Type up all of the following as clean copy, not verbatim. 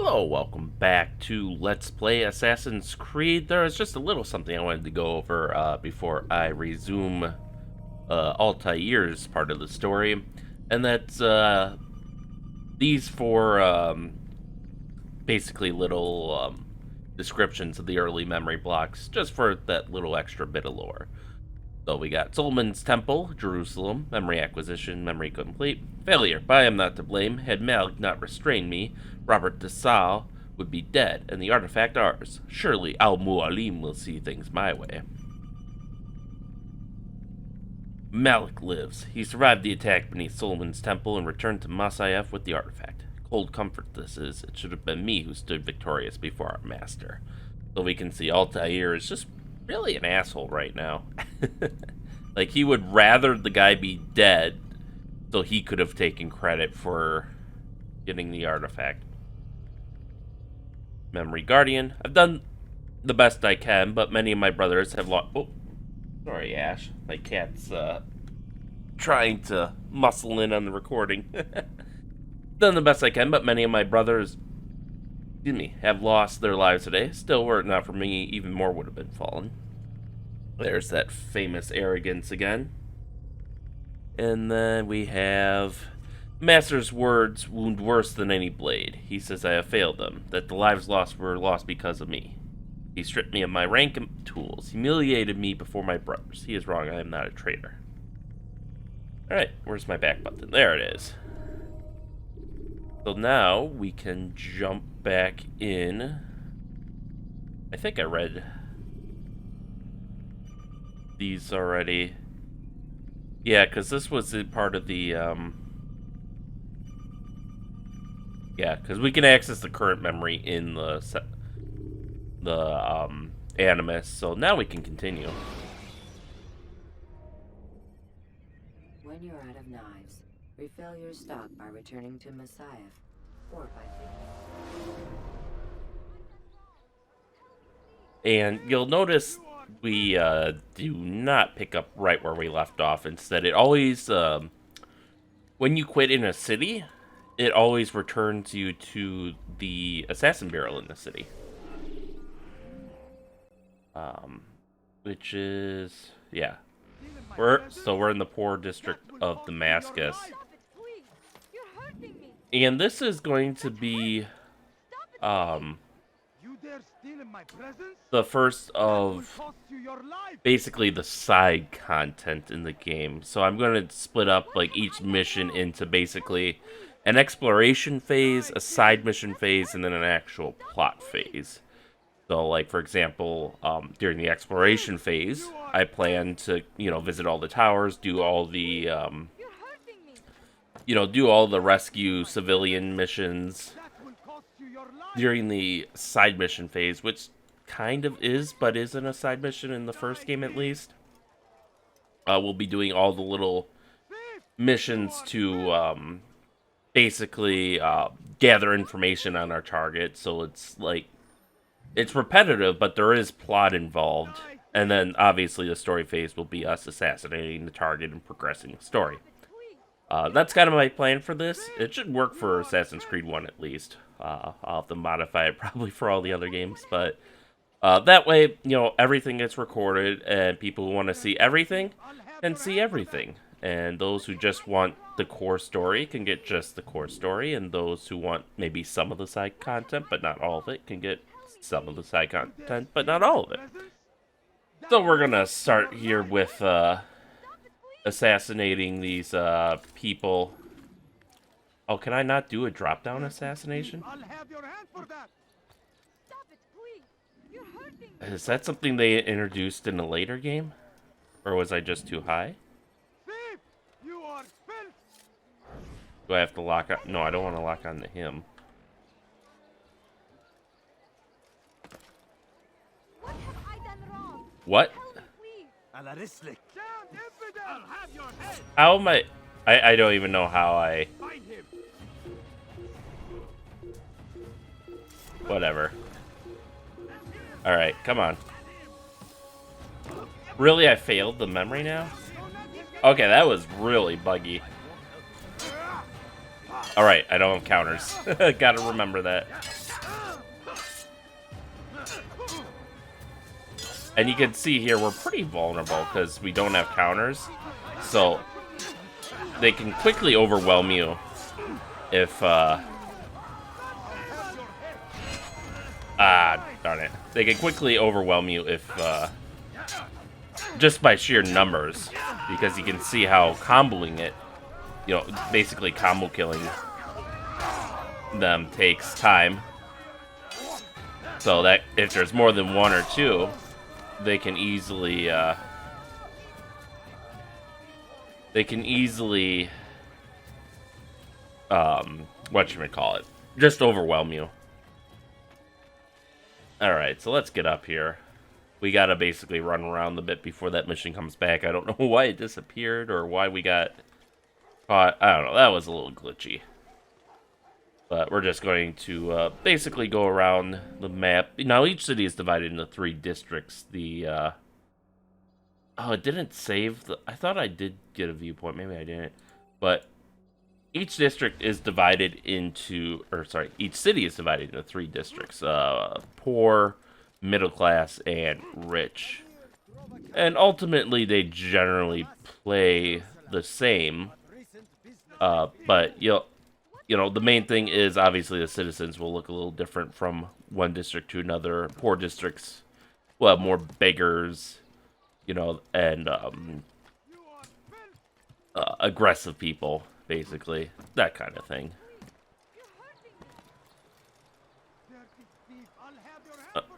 Hello, welcome back to Let's Play Assassin's Creed. There is just a little something I wanted to go over before I resume Altair's part of the story, and that's these four basically little descriptions of the early memory blocks, just for that little extra bit of lore. So we got Solomon's Temple, Jerusalem, memory acquisition, memory complete, failure, but I am not to blame. Had Malik not restrained me, Robert de Sal would be dead, and the artifact ours. Surely Al-Mualim will see things my way. Malik lives. He survived the attack beneath Solomon's Temple and returned to Masayef with the artifact. Cold comfort this is. It should have been me who stood victorious before our master. So we can see Altair is just really an asshole right now. Like, he would rather the guy be dead so he could have taken credit for getting the artifact. Memory Guardian. I've done the best I can, but many of my brothers have lost... Oh, sorry, Ash. My cat's trying to muscle in on the recording. Done the best I can, but many of my brothers, have lost their lives today. Still, were it not for me, even more would have been fallen. There's that famous arrogance again. And then we have... Master's words wound worse than any blade. He says I have failed them, that the lives lost were lost because of me. He stripped me of my rank and tools, humiliated me before my brothers. He is wrong, I am not a traitor. Alright, where's my back button? There it is. So now we can jump back in. I think I read these already. Yeah, because this was part of the, yeah, because we can access the current memory in the Animus, so now we can continue. When you're out of knives, refill your stock by returning to Masayef, or by And you'll notice we do not pick up right where we left off. Instead, it always, when you quit in a city, it always returns you to the assassin barrel in the city. Which is, yeah. We're in the Poor District of Damascus. And this is going to be, the first of basically the side content in the game. So I'm going to split up like each mission into basically an exploration phase, a side mission phase, and then an actual plot phase. So, like, for example, during the exploration phase, I plan to, visit all the towers, do all the, do all the rescue civilian missions. During the side mission phase, which kind of is, but isn't a side mission in the first game at least, we'll be doing all the little missions to, basically gather information on our target. So it's like, it's repetitive, but there is plot involved. And then obviously the story phase will be us assassinating the target and progressing the story. That's kind of my plan for this. It should work for Assassin's Creed 1 at least. I'll have to modify it probably for all the other games, but that way, everything gets recorded, and people who want to see everything can see everything. And those who just want the core story can get just the core story, and those who want maybe some of the side content, but not all of it, can get some of the side content, but not all of it. So we're gonna start here with assassinating these people. Oh, can I not do a drop-down assassination? Is that something they introduced in a later game? Or was I just too high? Do I have to lock on? No, I don't want to lock on to him. What? How am I don't even know how I... Whatever. Alright, come on. Really, I failed the memory now? Okay, that was really buggy. Alright, I don't have counters. Gotta remember that. And you can see here we're pretty vulnerable because we don't have counters. So they can quickly overwhelm you if, darn it. They can quickly overwhelm you if, just by sheer numbers. Because you can see how comboing it, basically combo killing them takes time. So that if there's more than one or two, they can easily, whatchamacallit, just overwhelm you. Alright, so let's get up here. We gotta basically run around a bit before that mission comes back. I don't know why it disappeared or why we got caught. I don't know, that was a little glitchy. But we're just going to basically go around the map. Now, each city is divided into 3 districts. Oh, it didn't save the... I thought I did get a viewpoint. Maybe I didn't. But each district is divided into... Or, sorry, each city is divided into 3 districts. Poor, middle class, and rich. And ultimately, they generally play the same. But, the main thing is, obviously, the citizens will look a little different from one district to another. Poor districts will have more beggars, and aggressive people, basically. That kind of thing.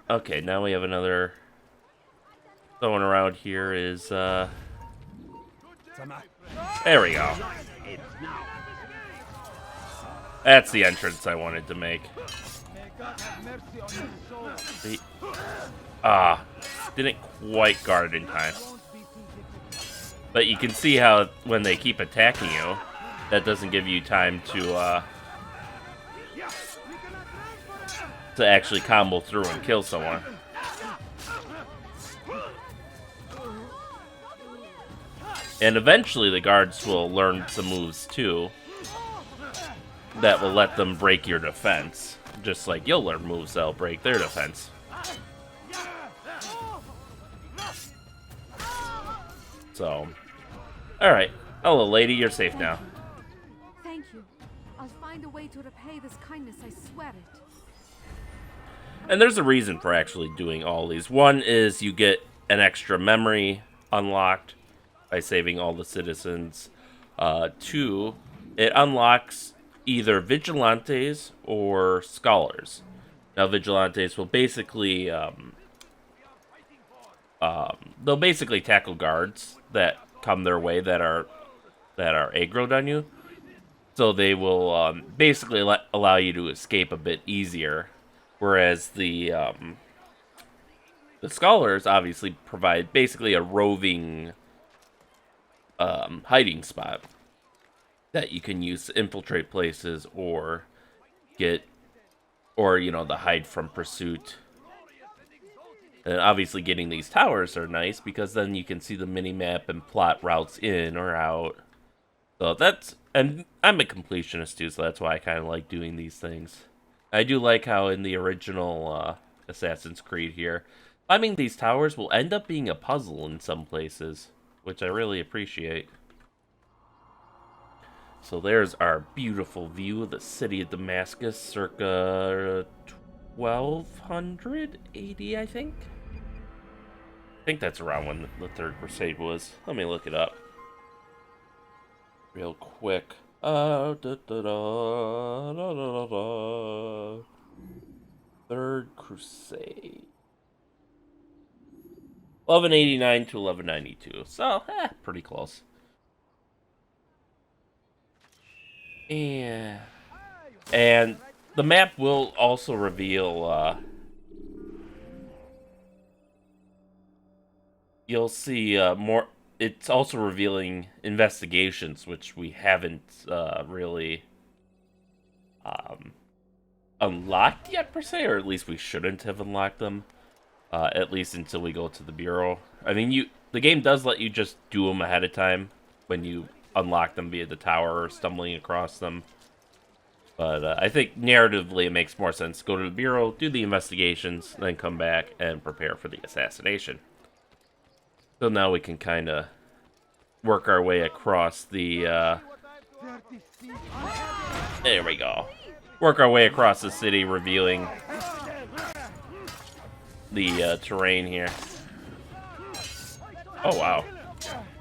Okay, now we have another... Someone around here is, There we go. That's the entrance I wanted to make. Didn't quite guard it in time. But you can see how when they keep attacking you, that doesn't give you time to actually combo through and kill someone. And eventually the guards will learn some moves too that will let them break your defense. Just like you'll learn moves that'll break their defense. So, alright. Hello, lady, you're safe now. Thank you. I'll find a way to repay this kindness, I swear it. And there's a reason for actually doing all these. One is you get an extra memory unlocked by saving all the citizens. 2, it unlocks either vigilantes or scholars. Now, vigilantes will basically they'll basically tackle guards that come their way that are aggroed on you. So they will basically allow you to escape a bit easier. Whereas the scholars obviously provide basically a roving hiding spot that you can use to infiltrate places or the hide from pursuit. And obviously getting these towers are nice because then you can see the mini-map and plot routes in or out. So and I'm a completionist too, so that's why I kind of like doing these things. I do like how in the original Assassin's Creed here, climbing these towers will end up being a puzzle in some places, which I really appreciate. So there's our beautiful view of the city of Damascus, circa 1280, I think. I think that's around when the Third Crusade was. Let me look it up real quick. Third Crusade. 1189 to 1192. So, pretty close. And the map will also reveal, you'll see more. It's also revealing investigations, which we haven't really unlocked yet, per se, or at least we shouldn't have unlocked them, at least until we go to the Bureau. I mean, the game does let you just do them ahead of time when you unlock them via the tower or stumbling across them. But I think narratively it makes more sense to go to the Bureau, do the investigations, then come back and prepare for the assassination. So now we can kind of work our way across the, there we go. Work our way across the city, revealing the terrain here. Oh, wow.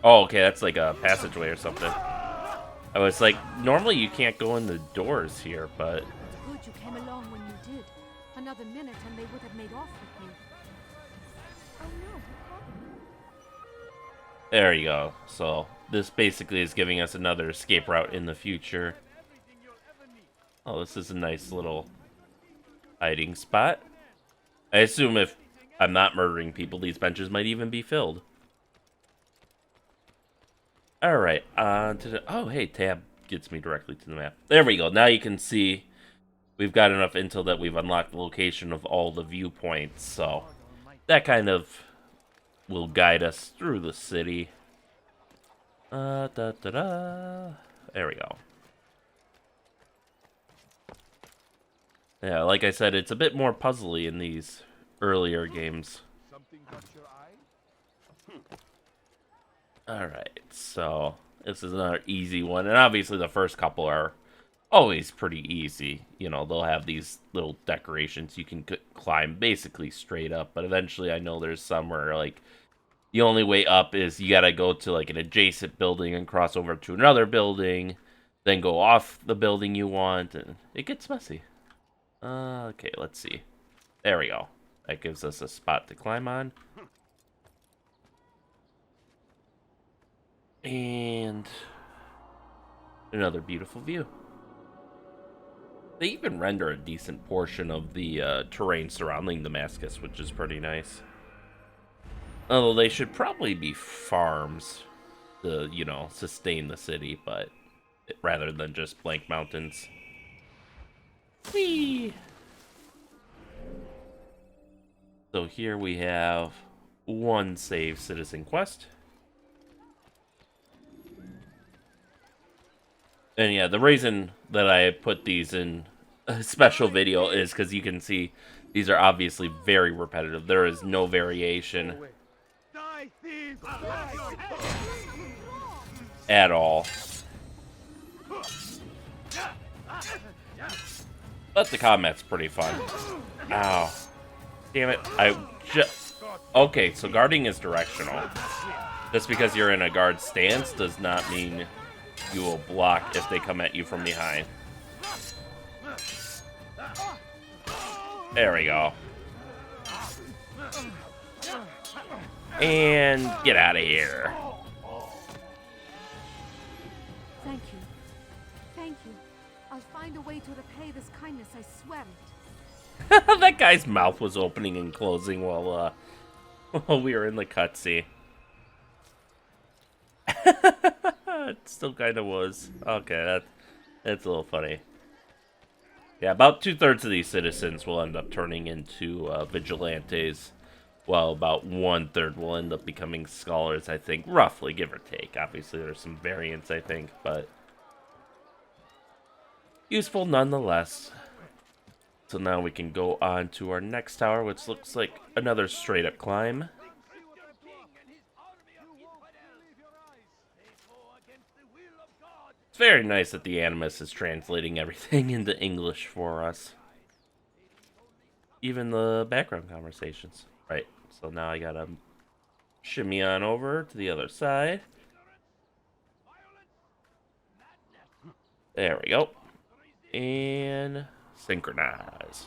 Oh, okay, that's like a passageway or something. I was like, normally you can't go in the doors here, but... Good you came along when you did. Another minute and they would have made off with me. Oh no. There you go. So, this basically is giving us another escape route in the future. Oh, this is a nice little hiding spot. I assume if I'm not murdering people, these benches might even be filled. Alright, on to the... Oh, hey, tab gets me directly to the map. There we go. Now you can see we've got enough intel that we've unlocked the location of all the viewpoints. So, that kind of will guide us through the city. There we go. Yeah, like I said, it's a bit more puzzly in these earlier games. Alright, so this is another easy one. And obviously the first couple are always pretty easy. You know, they'll have these little decorations you can climb basically straight up. But eventually I know there's some where, like, the only way up is you gotta go to, like, an adjacent building and cross over to another building. Then go off the building you want. And it gets messy. Okay, let's see. There we go. That gives us a spot to climb on. And another beautiful view. They even render a decent portion of the terrain surrounding Damascus, which is pretty nice. Although they should probably be farms to, you know, sustain the city, but rather than just blank mountains. Whee! So here we have one save citizen quest. And yeah, the reason that I put these in a special video is because you can see these are obviously very repetitive. There is no variation at all. But the combat's pretty fun. Ow. Damn it. Okay, so guarding is directional. Just because you're in a guard stance does not mean you will block if they come at you from behind. There we go. And get out of here. Thank you. Thank you. I'll find a way to repay this kindness, I swear it. That guy's mouth was opening and closing while we were in the cutscene. It still kind of was. Okay, that's a little funny. Yeah, about 2/3 of these citizens will end up turning into vigilantes, while about 1/3 will end up becoming scholars, I think, roughly, give or take. Obviously, there's some variance, I think, but useful nonetheless. So now we can go on to our next tower, which looks like another straight-up climb. It's very nice that the Animus is translating everything into English for us. Even the background conversations. Right, so now I gotta shimmy on over to the other side. There we go. And synchronize.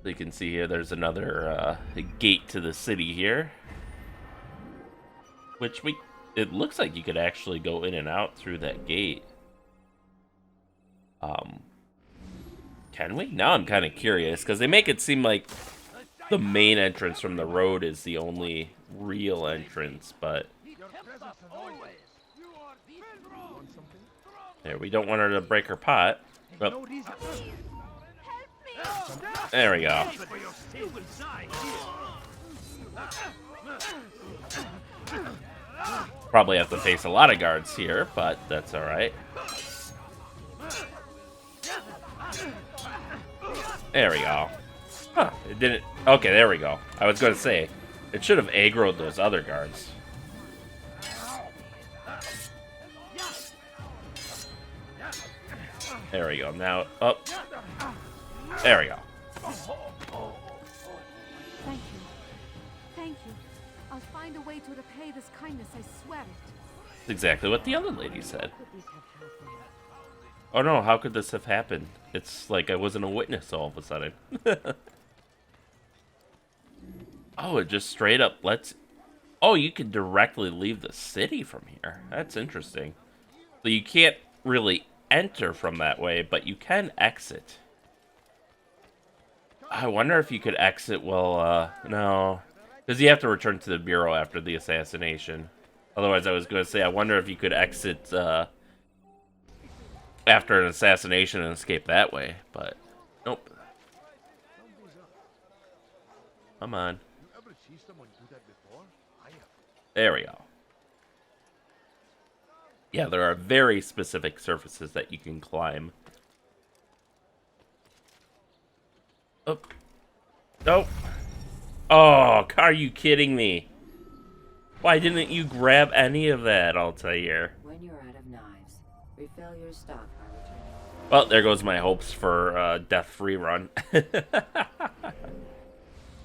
So you can see here there's another gate to the city here. Which it looks like you could actually go in and out through that gate. Can we? Now I'm kind of curious, because they make it seem like the main entrance from the road is the only real entrance, but... There, we don't want her to break her pot. Oh. There we go. Probably have to face a lot of guards here, but that's alright. There we go. Huh, it didn't... Okay, there we go. I was going to say, it should have aggroed those other guards. There we go. Now, up. There we go. Thank you. Thank you. I'll find a way to repay this kindness, I swear it. That's exactly what the other lady said. Could this have happened? Oh no, how could this have happened? It's like I wasn't a witness all of a sudden. Oh, it just straight up lets... Oh, you can directly leave the city from here. That's interesting. So you can't really enter from that way, but you can exit. I wonder if you could exit while, no. Because you have to return to the Bureau after the assassination. Otherwise, I was going to say, I wonder if you could exit, after an assassination and escape that way, but nope. Come on. There we go. Yeah, there are very specific surfaces that you can climb. Oh. Nope. Oh, are you kidding me? Why didn't you grab any of that, Altair? When you're out of knives, refill your stock by returning. Well, there goes my hopes for death-free run.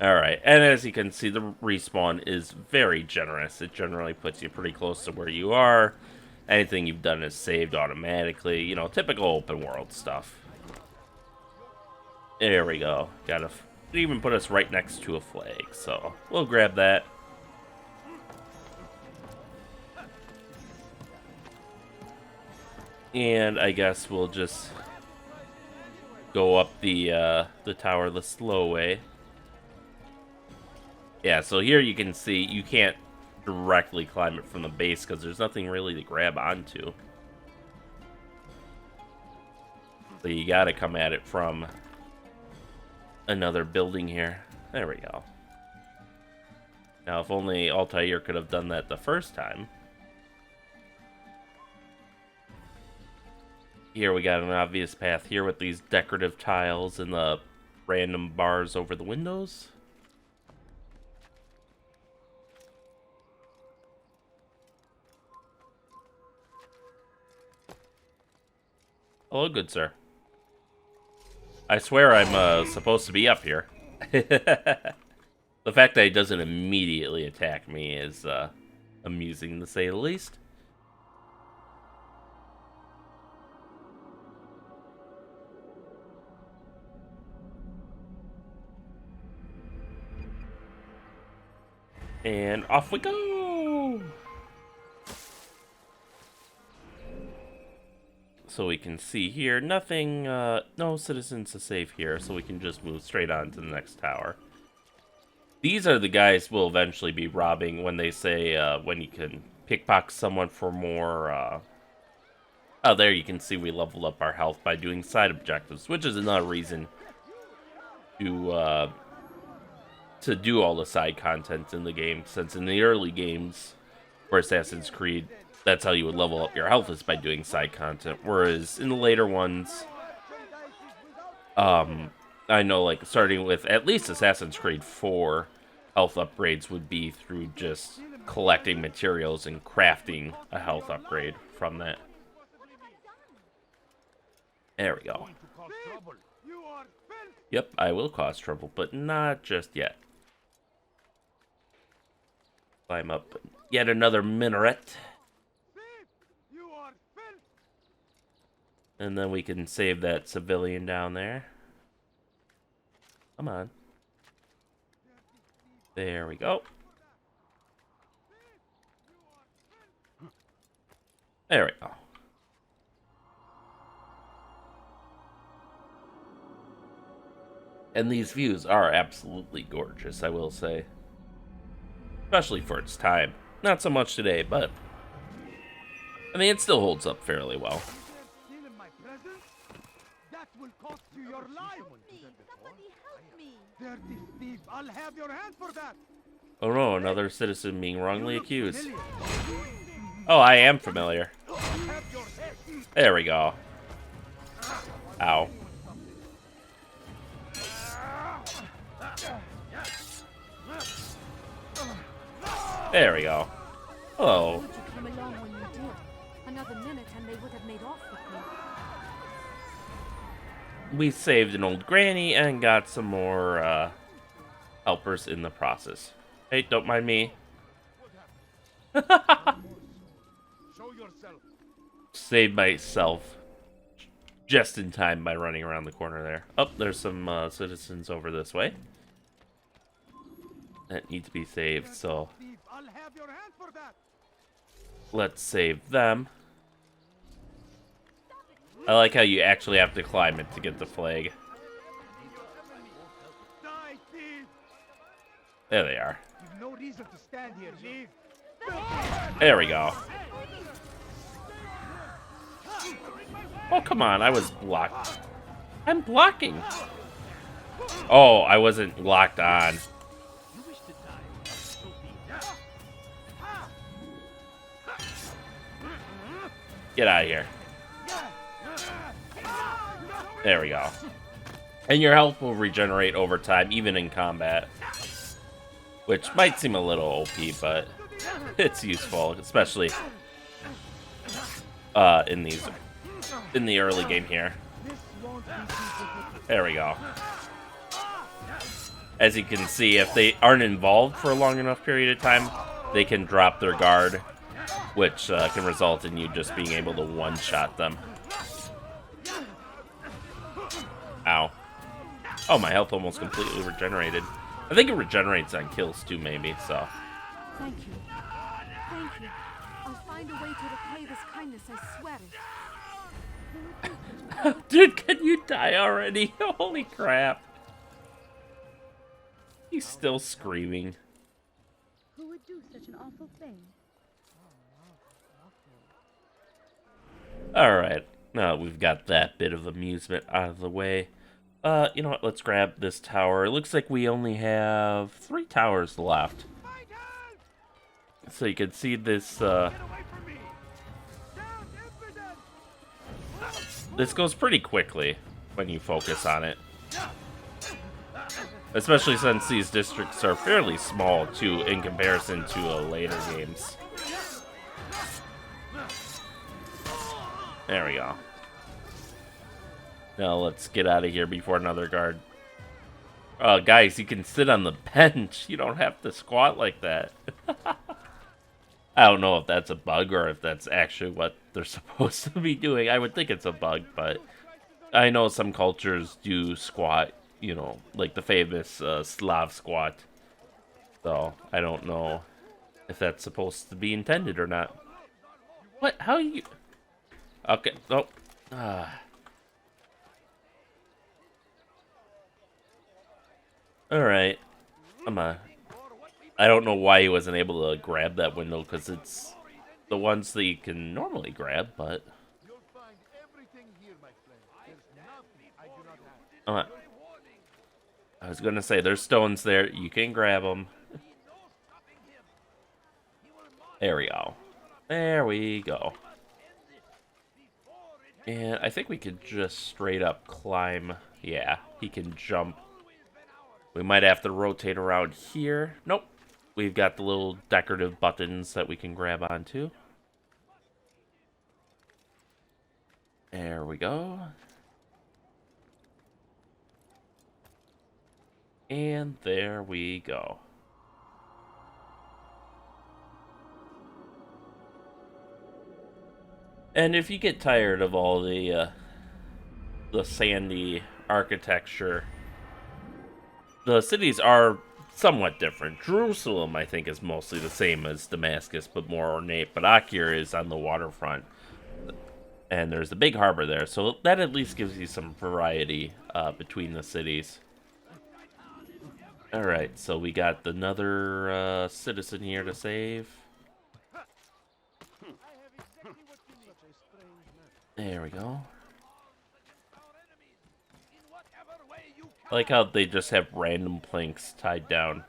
Alright, and as you can see, the respawn is very generous. It generally puts you pretty close to where you are. Anything you've done is saved automatically. You know, typical open world stuff. There we go. It even put us right next to a flag, so we'll grab that. And I guess we'll just go up the tower the slow way. Yeah, so here you can see you can't directly climb it from the base because there's nothing really to grab onto. So you gotta come at it from another building here. There we go. Now, if only Altair could have done that the first time. Here we got an obvious path here with these decorative tiles and the random bars over the windows. Hello, good sir. I swear I'm supposed to be up here. The fact that he doesn't immediately attack me is amusing, to say the least. And off we go! So we can see here, nothing, no citizens to save here, so we can just move straight on to the next tower. These are the guys we'll eventually be robbing when they say, when you can pickpocket someone for more, Oh, there you can see we leveled up our health by doing side objectives, which is another reason to do all the side content in the game, since in the early games for Assassin's Creed, that's how you would level up your health, is by doing side content. Whereas in the later ones, I know, like, starting with at least Assassin's Creed 4, health upgrades would be through just collecting materials and crafting a health upgrade from that. There we go. Yep, I will cause trouble, but not just yet. Climb up yet another minaret. And then we can save that civilian down there. Come on. There we go. There we go. And these views are absolutely gorgeous, I will say. Especially for its time. Not so much today, but I mean, it still holds up fairly well. Oh no, another citizen being wrongly accused. Oh, I am familiar. There we go. Ow. There we go. Oh, Good you came along when you did. Another minute and they would have made off with me. we saved an old granny and got some more helpers in the process. Hey, don't mind me. Saved myself just in time by running around the corner there. Oh, there's some citizens over this way that need to be saved, so let's save them. I like how you actually have to climb it to get the flag. There they are. There we go. Oh, come on. I was blocked. I'm blocking. Oh, I wasn't locked on. Get out of here. There we go. And your health will regenerate over time, even in combat. Which might seem a little OP, but it's useful, especially in the early game here. There we go. As you can see, if they aren't involved for a long enough period of time, they can drop their guard, which can result in you just being able to one-shot them. Ow. Oh, my health almost completely regenerated. I think it regenerates on kills too, maybe, so. Thank you. Thank you. I'll find a way to repay this kindness, I swear it. Dude, can you die already? Holy crap. He's still screaming. Who would do such an awful thing? Alright. Now we've got that bit of amusement out of the way. You know what? Let's grab this tower. It looks like we only have 3 towers left. So you can see this, this goes pretty quickly when you focus on it. Especially since these districts are fairly small, too, in comparison to later games. There we go. Now let's get out of here before another guard. Guys, you can sit on the bench. You don't have to squat like that. I don't know if that's a bug or if that's actually what they're supposed to be doing. I would think it's a bug, but I know some cultures do squat, you know, like the famous Slav squat. So I don't know if that's supposed to be intended or not. What? How you... Okay. Oh. Alright. I don't know why he wasn't able to grab that window, because it's the ones that you can normally grab, but... I was going to say, there's stones there. You can grab them. There we go. There we go. And I think we could just straight up climb. Yeah, he can jump. We might have to rotate around here. Nope. We've got the little decorative buttons that we can grab onto. There we go. And there we go. And if you get tired of all the sandy architecture, the cities are somewhat different. Jerusalem, I think, is mostly the same as Damascus, but more ornate. But Akir is on the waterfront, and there's a big harbor there, so that at least gives you some variety between the cities. Alright, so we got another citizen here to save. There we go. I like how they just have random planks tied down.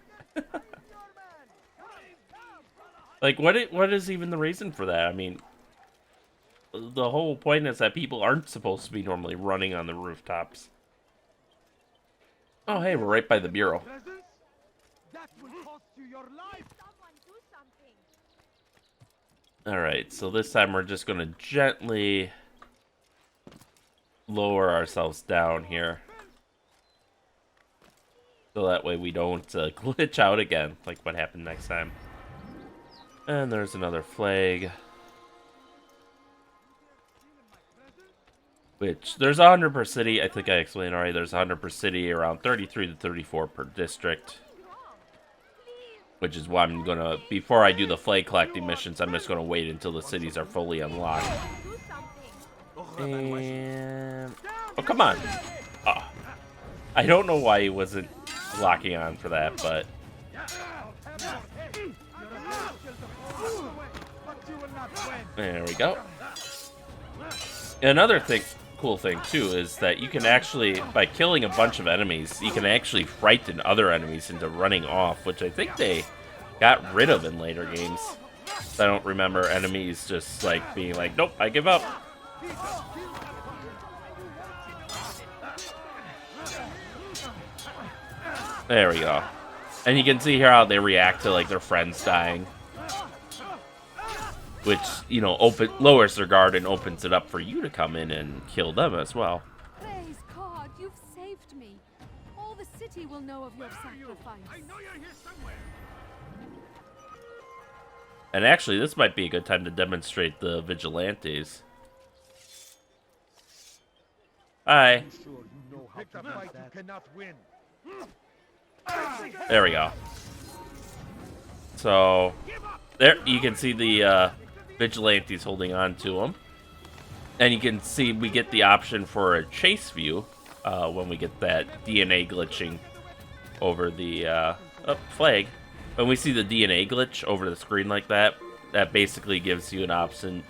Like, what is even the reason for that? I mean, the whole point is that people aren't supposed to be normally running on the rooftops. Oh, hey, we're right by the bureau. Alright, so this time we're just going to gently lower ourselves down here. So that way we don't glitch out again, like what happened next time. And there's another flag. Which, there's 100 per city. I think I explained already. There's 100 per city, around 33 to 34 per district. Which is why I'm going to, before I do the flag collecting missions, I'm just going to wait until the cities are fully unlocked. And... oh, come on! Oh. I don't know why he wasn't locking on for that, but... there we go. Another cool thing, too, is that you can actually, by killing a bunch of enemies, you can actually frighten other enemies into running off, which I think they got rid of in later games. I don't remember enemies just, like, being like, nope, I give up. There we go. And you can see here how they react to, like, their friends dying. Which, you know, lowers their guard and opens it up for you to come in and kill them as well. Praise God, you've saved me. All the city will know of your sacrifice. I know you're here somewhere. And actually, this might be a good time to demonstrate the vigilantes. Hi. There we go. So, there you can see the vigilantes holding on to them. And you can see we get the option for a chase view when we get that DNA glitching over the flag. When we see the DNA glitch over the screen like that, that basically gives you an option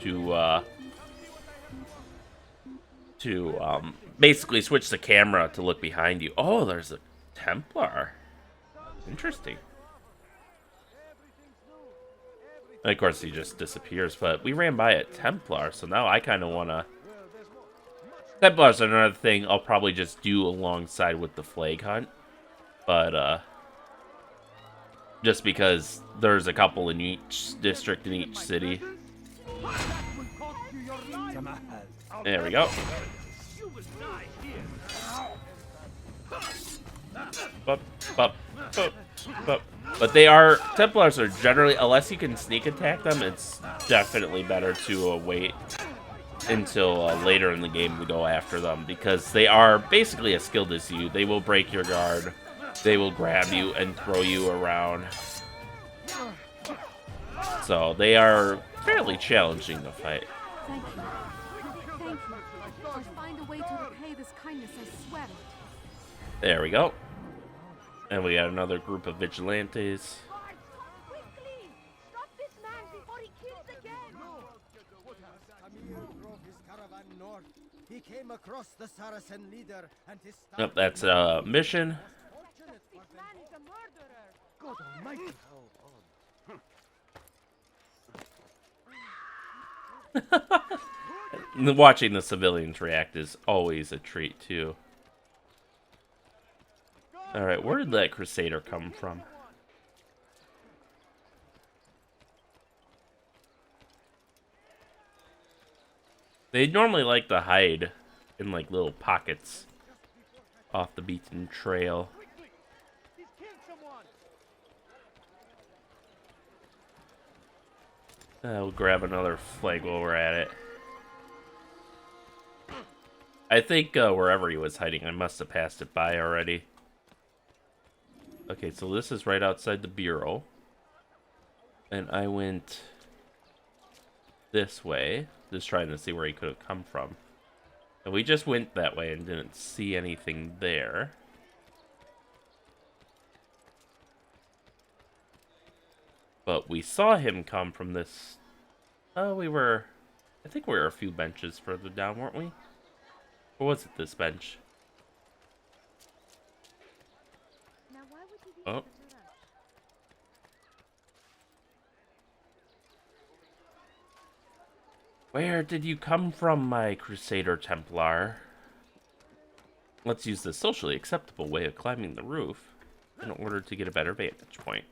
to basically switch the camera to look behind you. Oh, there's a Templar. Interesting. And of course, he just disappears, but we ran by a Templar, so now I kind of want to... Templars are another thing I'll probably just do alongside with the flag hunt. But, just because there's a couple in each district in each city. There we go. But they are, Templars are generally, unless you can sneak attack them, it's definitely better to wait until later in the game to go after them, because they are basically as skilled as you. They will break your guard, they will grab you and throw you around. So they are fairly challenging to fight. Thank you. Thank you. I'll find a way to repay this kindness, I swear it. There we go. And we got another group of vigilantes. Quickly! Stop this man before he kills again! Tamir drove his caravan north. He came across the Saracen leader and his staff. Yep, that's a mission. This man is a murderer! God almighty. Watching the civilians react is always a treat, too. Alright, where did that Crusader come from? They normally like to hide in, like, little pockets off the beaten trail. We'll grab another flag while we're at it. I think wherever he was hiding, I must have passed it by already. Okay, so this is right outside the bureau. And I went this way, just trying to see where he could have come from. And we just went that way and didn't see anything there. But we saw him come from this... Oh, I think we were a few benches further down, weren't we? Or was it this bench? Now why would he be Oh. such a rush? Where did you come from, my Crusader Templar? Let's use the socially acceptable way of climbing the roof in order to get a better vantage point.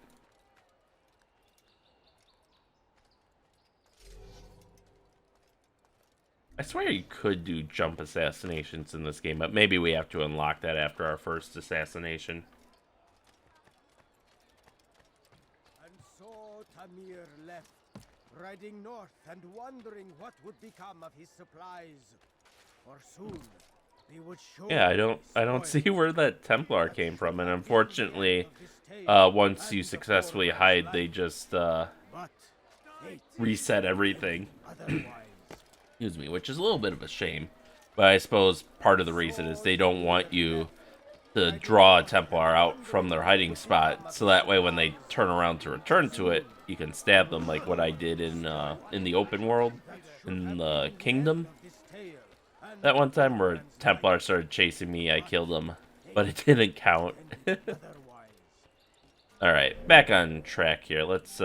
I swear you could do jump assassinations in this game, but maybe we have to unlock that after our first assassination. And so Tamir left, riding north and wondering what would become of his supplies. For soon, they would show. Yeah, I don't see where that Templar came from, and unfortunately, once you successfully hide, they just reset everything. Excuse me, which is a little bit of a shame. But I suppose part of the reason is they don't want you to draw a Templar out from their hiding spot, so that way when they turn around to return to it, you can stab them like what I did in the open world, in the kingdom. That one time where Templar started chasing me, I killed him, but it didn't count. Alright, back on track here. Let's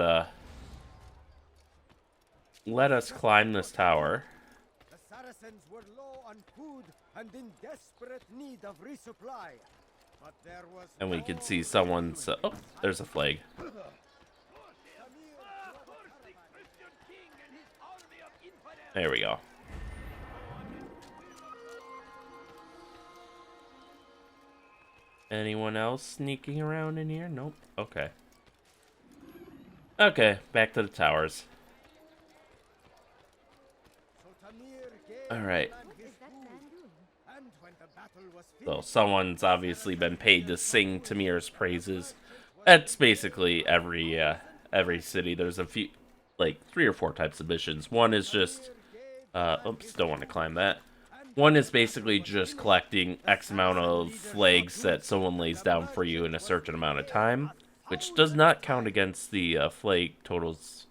let us climb this tower. The Saracens were low on food and in desperate need of resupply. But there was And we can see someone's... oh, there's a flag. There we go. Anyone else sneaking around in here? Nope. Okay. Okay, back to the towers. Alright. So someone's obviously been paid to sing Tamir's praises. That's basically every city. There's a few, like 3 or 4 types of missions. One is just, oops, don't want to climb that. One is basically just collecting X amount of flags that someone lays down for you in a certain amount of time, which does not count against the flag totals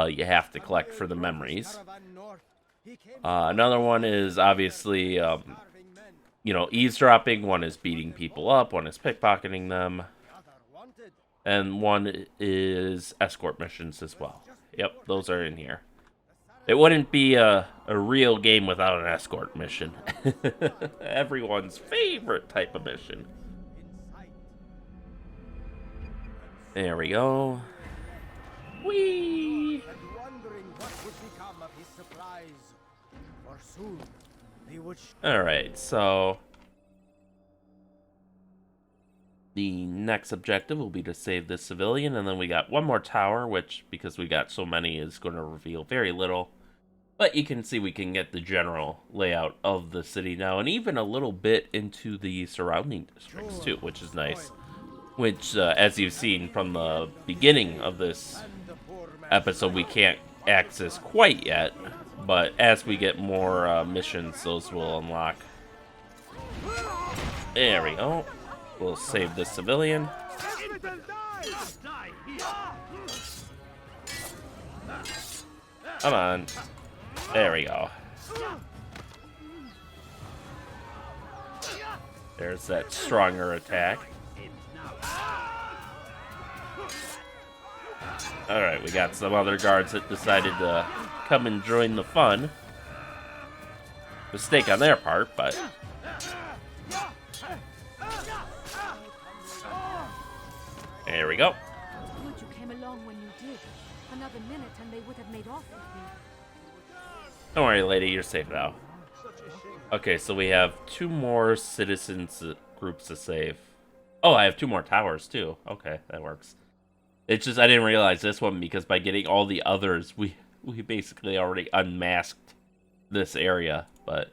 you have to collect for the memories. Another one is obviously, eavesdropping. One is beating people up. One is pickpocketing them. And one is escort missions as well. Yep, those are in here. It wouldn't be a real game without an escort mission. Everyone's favorite type of mission. There we go. Whee! Alright, so the next objective will be to save this civilian, and then we got one more tower, which, because we got so many, is going to reveal very little. But you can see we can get the general layout of the city now, and even a little bit into the surrounding districts too, which is nice. Which, as you've seen from the beginning of this episode, we can't access quite yet. But as we get more missions, those will unlock. There we go. We'll save this civilian. Come on. There we go. There's that stronger attack. Alright, we got some other guards that decided to come and join the fun. Mistake on their part, but... there we go. Good you came along when you did. Another minute and they would have made off with me. Don't worry, lady, you're safe now. Okay, so we have 2 more citizens groups to save. Oh, I have 2 more towers, too. Okay, that works. It's just I didn't realize this one, because by getting all the others, we basically already unmasked this area. But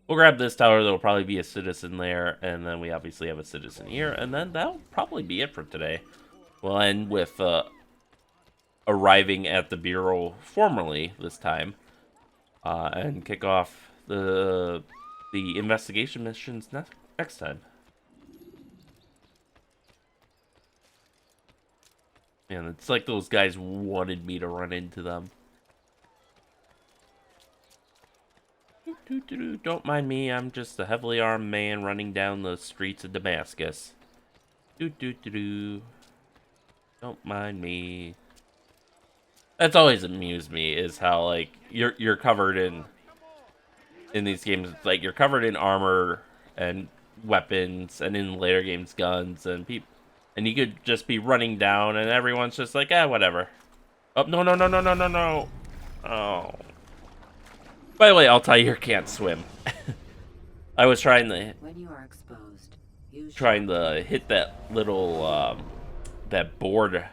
we'll grab this tower. There'll probably be a citizen there, and then we obviously have a citizen here, and then that'll probably be it for today. We'll end with arriving at the Bureau formally this time, and kick off the investigation missions next time. And it's like those guys wanted me to run into them. Don't mind me, I'm just a heavily armed man running down the streets of Damascus. Don't mind me. That's always amused me, is how like you're covered in these games, like you're covered in armor and weapons, and in later games guns, and you could just be running down and everyone's just like, whatever. Oh, no. Oh. By the way, Altair can't swim. I was trying to When you are exposed, use hit that little that board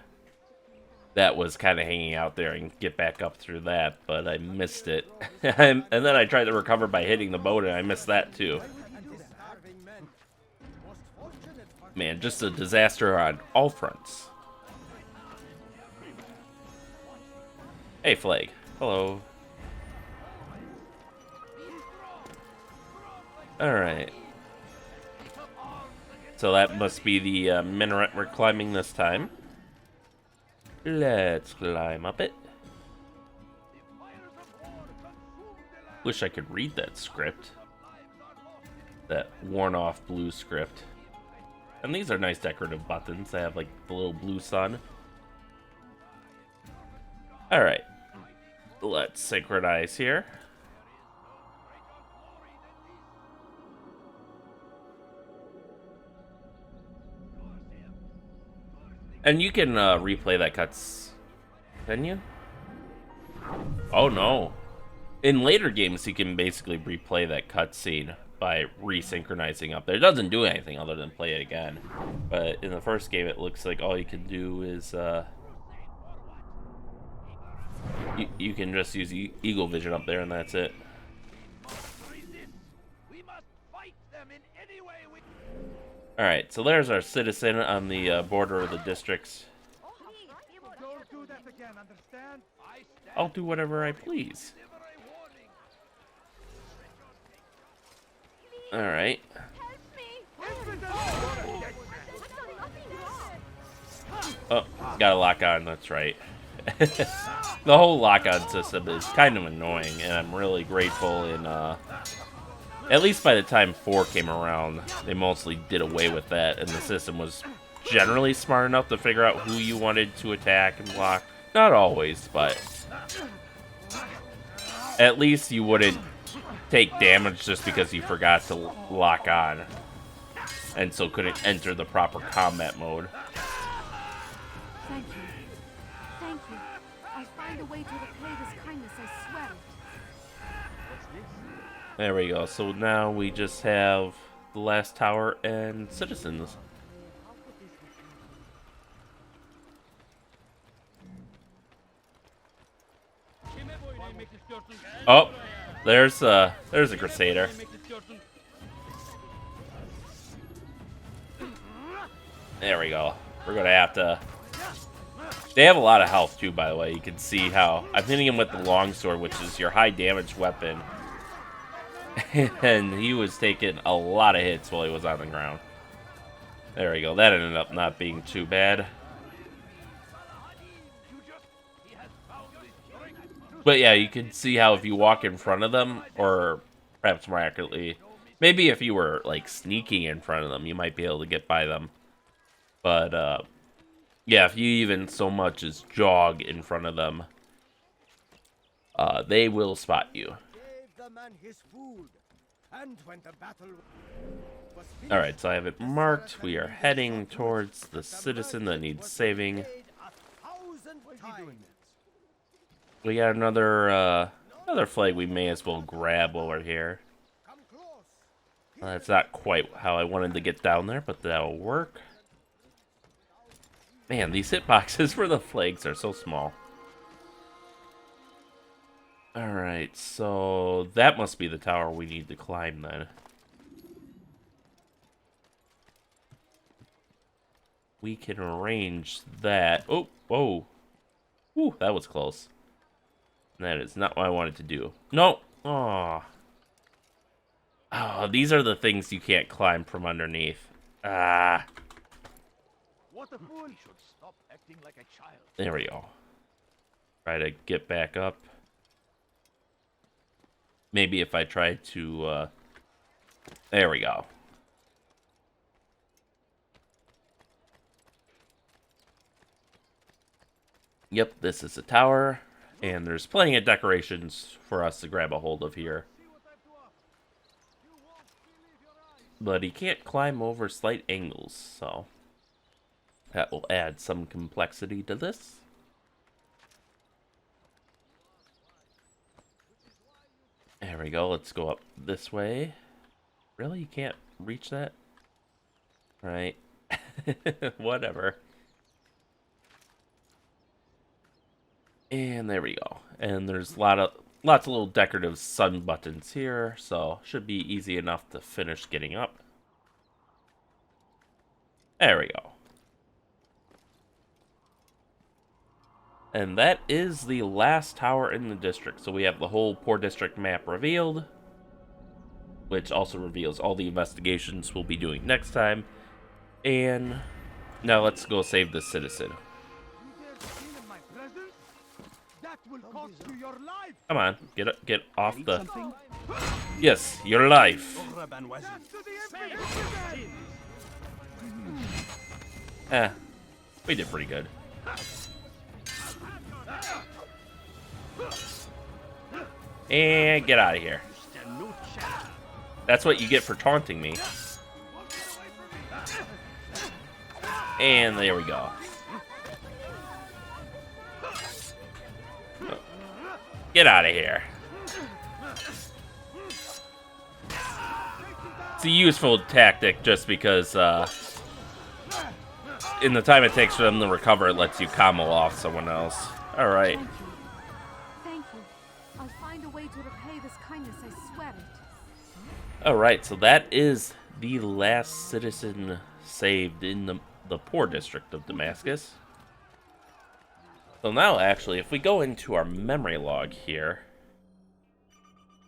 that was kind of hanging out there and get back up through that, but I missed it. And then I tried to recover by hitting the boat, and I missed that too. Man, just a disaster on all fronts. Hey, Flag. Hello. Alright. So that must be the minaret we're climbing this time. Let's climb up it. Wish I could read that script. That worn-off blue script. And these are nice decorative buttons. They have like the little blue sun. Alright. Let's synchronize here. And you can replay that cuts. Can you? Oh no. In later games, you can basically replay that cutscene by resynchronizing up there. It doesn't do anything other than play it again. But in the first game, it looks like all you can do is you can just use Eagle Vision up there, and that's it. Alright, so there's our citizen on the border of the districts. I'll do whatever I please. Alright. Oh, got a lock on, that's right. The whole lock-on system is kind of annoying, and I'm really grateful in, at least by the time 4 came around, they mostly did away with that, and the system was generally smart enough to figure out who you wanted to attack and block. Not always, but at least you wouldn't take damage just because you forgot to lock on, and so couldn't enter the proper combat mode. Thank you. Thank you. I'll find a way to repay this kindness, I swear it. There we go. So now we just have the last tower and citizens. Oh, there's a crusader. There we go. We're gonna have to. They have a lot of health too, by the way. You can see how I'm hitting him with the longsword, which is your high damage weapon. And he was taking a lot of hits while he was on the ground. There we go. That ended up not being too bad. But yeah, you can see how if you walk in front of them, or perhaps more accurately, maybe if you were like sneaking in front of them, you might be able to get by them. But yeah, if you even so much as jog in front of them, they will spot you. Alright, so I have it marked. We are heading towards the citizen that needs saving. We got another flag we may as well grab while we're here. That's not quite how I wanted to get down there, but that'll work. Man, these hitboxes for the flags are so small. Alright, so that must be the tower we need to climb then. We can arrange that. Oh, whoa. Ooh, that was close. That is not what I wanted to do. No. Aw. Oh, these are the things you can't climb from underneath. Ah. What a fool! Should stop acting like a child. There we go. Try to get back up. Maybe if I try to, there we go. Yep, this is a tower. And there's plenty of decorations for us to grab a hold of here. But he can't climb over slight angles, so that will add some complexity to this. There we go. Let's go up this way. Really? You can't reach that? Right. Whatever. And there we go. And there's lots of little decorative sun buttons here, so should be easy enough to finish getting up. There we go. And that is the last tower in the district. So we have the whole Poor District map revealed, which also reveals all the investigations we'll be doing next time. And now let's go save the citizen. Come on, get off the... Yes, your life. We did pretty good. And get out of here. That's what you get for taunting me. And there we go. Get out of here. It's a useful tactic just because in the time it takes for them to recover, it lets you combo off someone else. Alright. Thank you. Thank you. I'll find a way to repay this kindness, I swear it. Alright, so that is the last citizen saved in the Poor District of Damascus. So now, actually, if we go into our memory log here,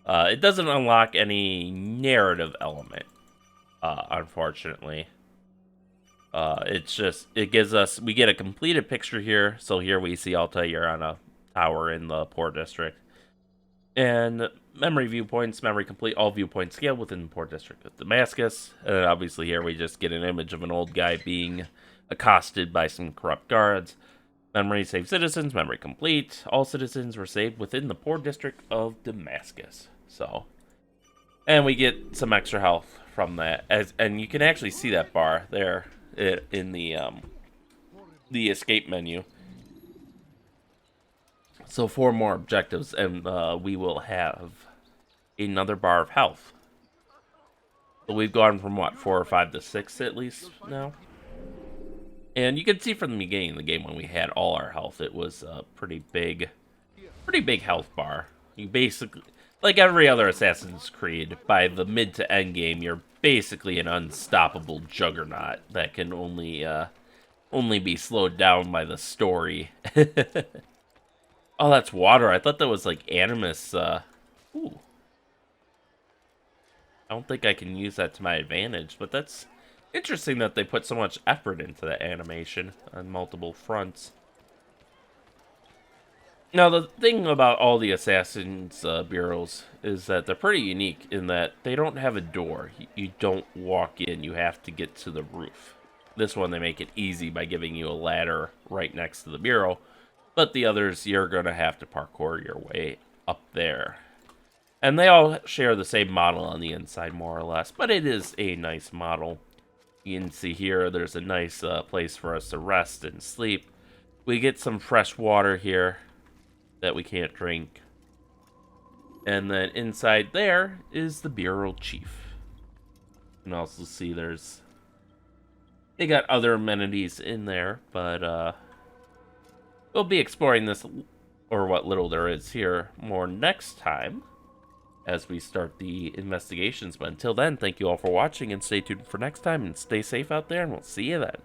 it doesn't unlock any narrative element, unfortunately. It's just, it gives us, we get a completed picture here. So here we see Altair on a tower in the Poor District. And memory viewpoints, memory complete, all viewpoints scale within the Poor District of Damascus. And then obviously here we just get an image of an old guy being accosted by some corrupt guards. Memory saved citizens, memory complete. All citizens were saved within the Poor District of Damascus. So, and we get some extra health from that. And you can actually see that bar there in the escape menu. So 4 more objectives, and we will have another bar of health. So we've gone from what, 4 or 5 to 6 at least now. And you can see from the beginning of the game when we had all our health, it was a pretty big health bar. You basically, like every other Assassin's Creed, by the mid to end game, you're basically an unstoppable juggernaut that can only be slowed down by the story. Oh, that's water. I thought that was like Animus. Ooh. I don't think I can use that to my advantage, but that's interesting that they put so much effort into the animation on multiple fronts. Now, the thing about all the Assassin's bureaus is that they're pretty unique in that they don't have a door. You don't walk in. You have to get to the roof. This one, they make it easy by giving you a ladder right next to the bureau. But the others, you're going to have to parkour your way up there. And they all share the same model on the inside, more or less. But it is a nice model. You can see here, there's a nice place for us to rest and sleep. We get some fresh water here that we can't drink. And then inside there is the Bureau Chief. You can also see they got other amenities in there, but we'll be exploring this, or what little there is here, more next time as we start the investigations. But until then, thank you all for watching, and stay tuned for next time, and stay safe out there, and we'll see you then.